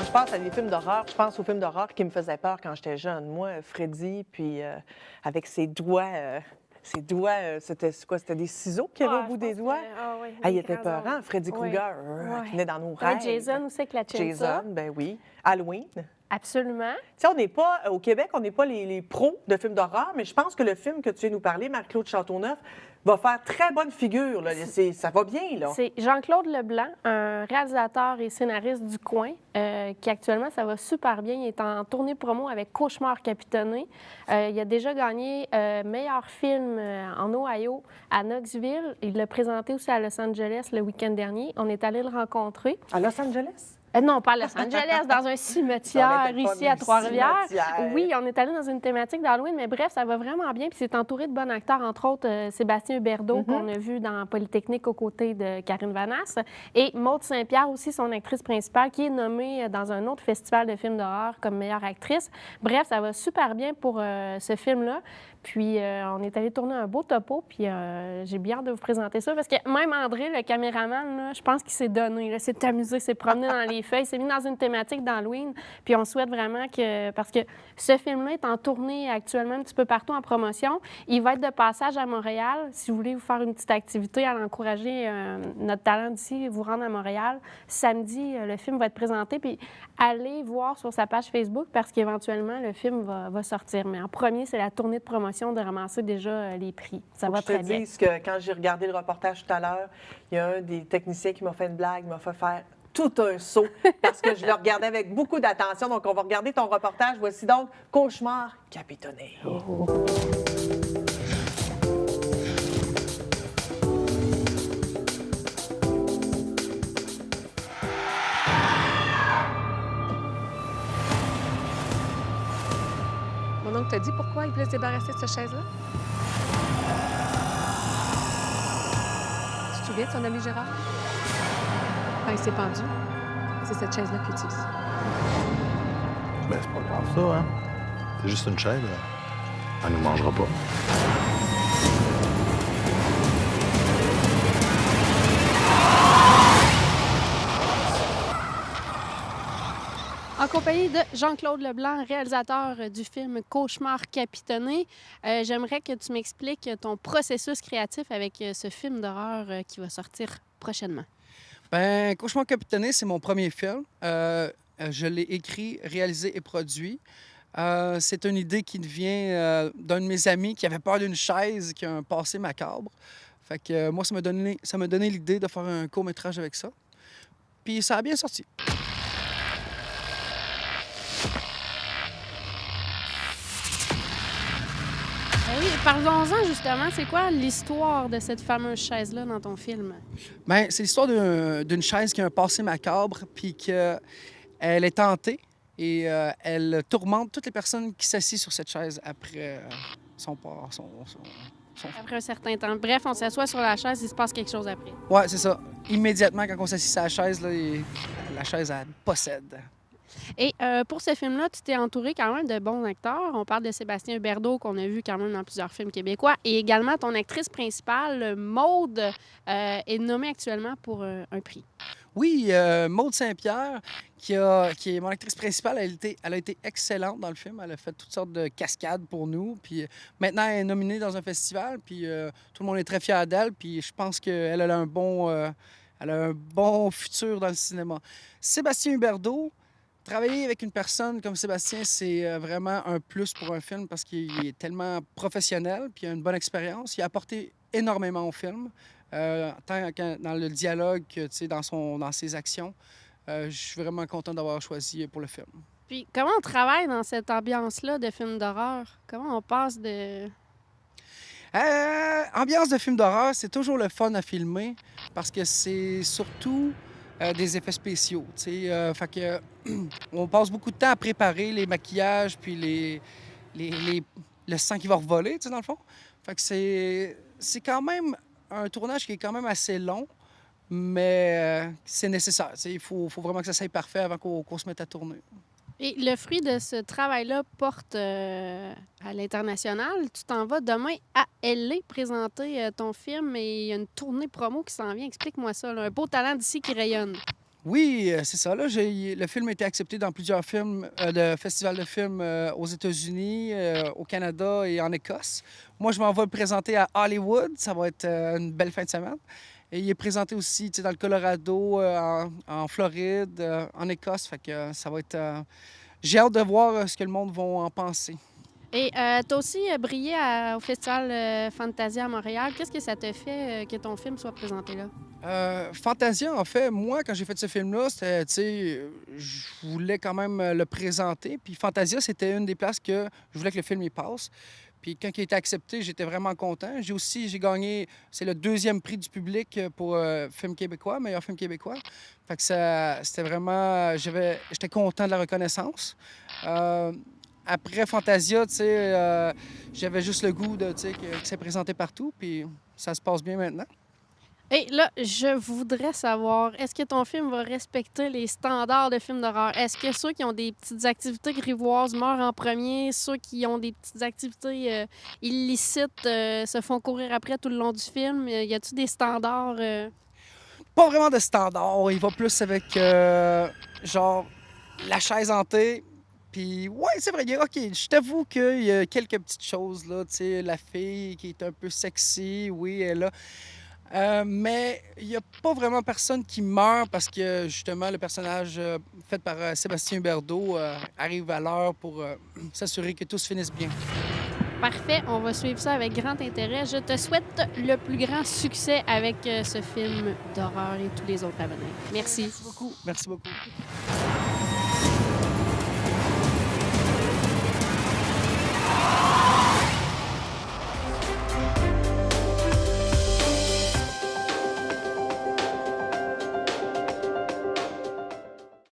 je pense à des films d'horreur, je pense aux films d'horreur qui me faisaient peur quand j'étais jeune. Moi, Freddy, puis avec ses doigts, c'était quoi? C'était des ciseaux qu'il y avait au bout des doigts? Ah oui, Ah, il des était grands peurant, ongles. Freddy Oui. Krueger, Ouais. qui venait dans nos Il y avait rêves. Jason aussi avec la chainsaw. Jason, ben oui. Halloween. Tu Absolument. sais, on n'est pas, au Québec, on n'est pas les pros de films d'horreur, mais je pense que le film que tu viens nous parler, Marc-Claude Châteauneuf, va faire très bonne figure. Là. Ça va bien, là. C'est Jean-Claude Leblanc, un réalisateur et scénariste du coin, qui actuellement, ça va super bien. Il est en tournée promo avec Cauchemar capitonné. Il a déjà gagné meilleur film en Ohio, à Knoxville. Il l'a présenté aussi à Los Angeles le week-end dernier. On est allé le rencontrer. À Los Angeles? Non, pas à Los Angeles, dans un cimetière ici à Trois-Rivières. Cimetière. Oui, on est allé dans une thématique d'Halloween, mais bref, ça va vraiment bien. Puis c'est entouré de bons acteurs, entre autres Sébastien Huberdeau, qu'on a vu dans Polytechnique aux côtés de Karine Vanasse, et Maude Saint-Pierre aussi, son actrice principale, qui est nommée dans un autre festival de films d'horreur comme meilleure actrice. Bref, ça va super bien pour ce film-là. Puis on est allé tourner un beau topo, puis j'ai bien hâte de vous présenter ça, parce que même André, le caméraman, là, je pense qu'il s'est donné, il s'est amusé, s'est promené dans les feuilles, s'est mis dans une thématique d'Halloween, puis on souhaite vraiment que, parce que ce film-là est en tournée actuellement un petit peu partout en promotion, il va être de passage à Montréal. Si vous voulez vous faire une petite activité à encourager notre talent d'ici, vous rendre à Montréal, samedi, le film va être présenté, puis allez voir sur sa page Facebook, parce qu'éventuellement, le film va sortir. Mais en premier, c'est la tournée de promotion de ramasser déjà les prix. Ça va très bien. Je te dis que quand j'ai regardé le reportage tout à l'heure, il y a un des techniciens qui m'a fait une blague, m'a fait faire tout un saut parce que je le regardais avec beaucoup d'attention. Donc, on va regarder ton reportage. Voici donc Cauchemar capitonné. Mon oncle t'a dit pourquoi il voulait se débarrasser de cette chaise-là? Tu te souviens de son ami Gérard? Quand il s'est pendu, c'est cette chaise-là qu'il utilise. Ben, c'est pas grave, ça, hein? C'est juste une chaise. Elle nous mangera pas. En compagnie de Jean-Claude Leblanc, réalisateur du film Cauchemar capitonné, j'aimerais que tu m'expliques ton processus créatif avec ce film d'horreur qui va sortir prochainement. Ben, Cauchemar capitonné, c'est mon premier film. Je l'ai écrit, réalisé et produit. C'est une idée qui vient d'un de mes amis qui avait peur d'une chaise qui a un passé macabre. Fait que moi, ça m'a donné l'idée de faire un court-métrage avec ça. Puis ça a bien sorti. Oui, parlons-en justement. C'est quoi l'histoire de cette fameuse chaise-là dans ton film? Bien, c'est l'histoire d'une chaise qui a un passé macabre, puis qu'elle est tentée et elle tourmente toutes les personnes qui s'assient sur cette chaise après son Après un certain temps. Bref, on s'assoit sur la chaise, il se passe quelque chose après. Ouais, c'est ça. Immédiatement, quand on s'assit sur la chaise, là, la chaise, elle possède. Et pour ce film-là, tu t'es entouré quand même de bons acteurs. On parle de Sébastien Huberdeau, qu'on a vu quand même dans plusieurs films québécois. Et également, ton actrice principale, Maude, est nommée actuellement pour un prix. Oui, Maude Saint-Pierre, qui est mon actrice principale, elle a été excellente dans le film. Elle a fait toutes sortes de cascades pour nous. Puis maintenant, elle est nominée dans un festival. Puis tout le monde est très fier d'elle. Puis je pense qu'elle a un bon futur dans le cinéma. Sébastien Huberdeau, travailler avec une personne comme Sébastien, c'est vraiment un plus pour un film parce qu'il est tellement professionnel puis il a une bonne expérience. Il a apporté énormément au film, tant dans le dialogue que dans ses actions. Je suis vraiment content d'avoir choisi pour le film. Puis comment on travaille dans cette ambiance-là de film d'horreur? Comment on passe de... Ambiance de film d'horreur, c'est toujours le fun à filmer parce que c'est surtout des effets spéciaux. Fait que, on passe beaucoup de temps à préparer les maquillages puis le sang qui va revoler, dans le fond. Fait que c'est quand même un tournage qui est quand même assez long, mais c'est nécessaire. Il faut vraiment que ça soit parfait avant qu'on se mette à tourner. Et le fruit de ce travail-là porte à l'international. Tu t'en vas demain à LA présenter ton film et il y a une tournée promo qui s'en vient. Explique-moi ça, là. Un beau talent d'ici qui rayonne. Oui, c'est ça. Là, le film a été accepté dans plusieurs de festivals de films aux États-Unis, au Canada et en Écosse. Moi, je m'en vais le présenter à Hollywood. Ça va être une belle fin de semaine. Et il est présenté aussi dans le Colorado, en Floride, en Écosse. Fait que ça va être... J'ai hâte de voir ce que le monde va en penser. Et tu as aussi brillé au Festival Fantasia à Montréal. Qu'est-ce que ça te fait que ton film soit présenté là? Fantasia, en fait, moi, quand j'ai fait ce film-là, c'était, tu sais, je voulais quand même le présenter. Puis Fantasia, c'était une des places que je voulais que le film y passe. Puis quand il a été accepté, j'étais vraiment content. J'ai gagné, c'est le 2e prix du public pour film québécois, meilleur film québécois. Fait que c'était vraiment, j'étais content de la reconnaissance. Après Fantasia, tu sais, j'avais juste le goût de, tu sais, que c'est présenté partout, puis ça se passe bien maintenant. Et là, je voudrais savoir, est-ce que ton film va respecter les standards de films d'horreur? Est-ce que ceux qui ont des petites activités grivoises meurent en premier? Ceux qui ont des petites activités illicites se font courir après tout le long du film? Y a-t-il des standards? Pas vraiment de standards. Il va plus avec, genre, la chaise hantée. Puis, ouais, c'est vrai. OK, je t'avoue qu'il y a quelques petites choses, là. Tu sais, la fille qui est un peu sexy, oui, elle est là. Mais il n'y a pas vraiment personne qui meurt parce que, justement, le personnage fait par Sébastien Berdo arrive à l'heure pour s'assurer que tout se finisse bien. Parfait, on va suivre ça avec grand intérêt. Je te souhaite le plus grand succès avec ce film d'horreur et tous les autres à venir. Merci. Merci beaucoup. Merci beaucoup.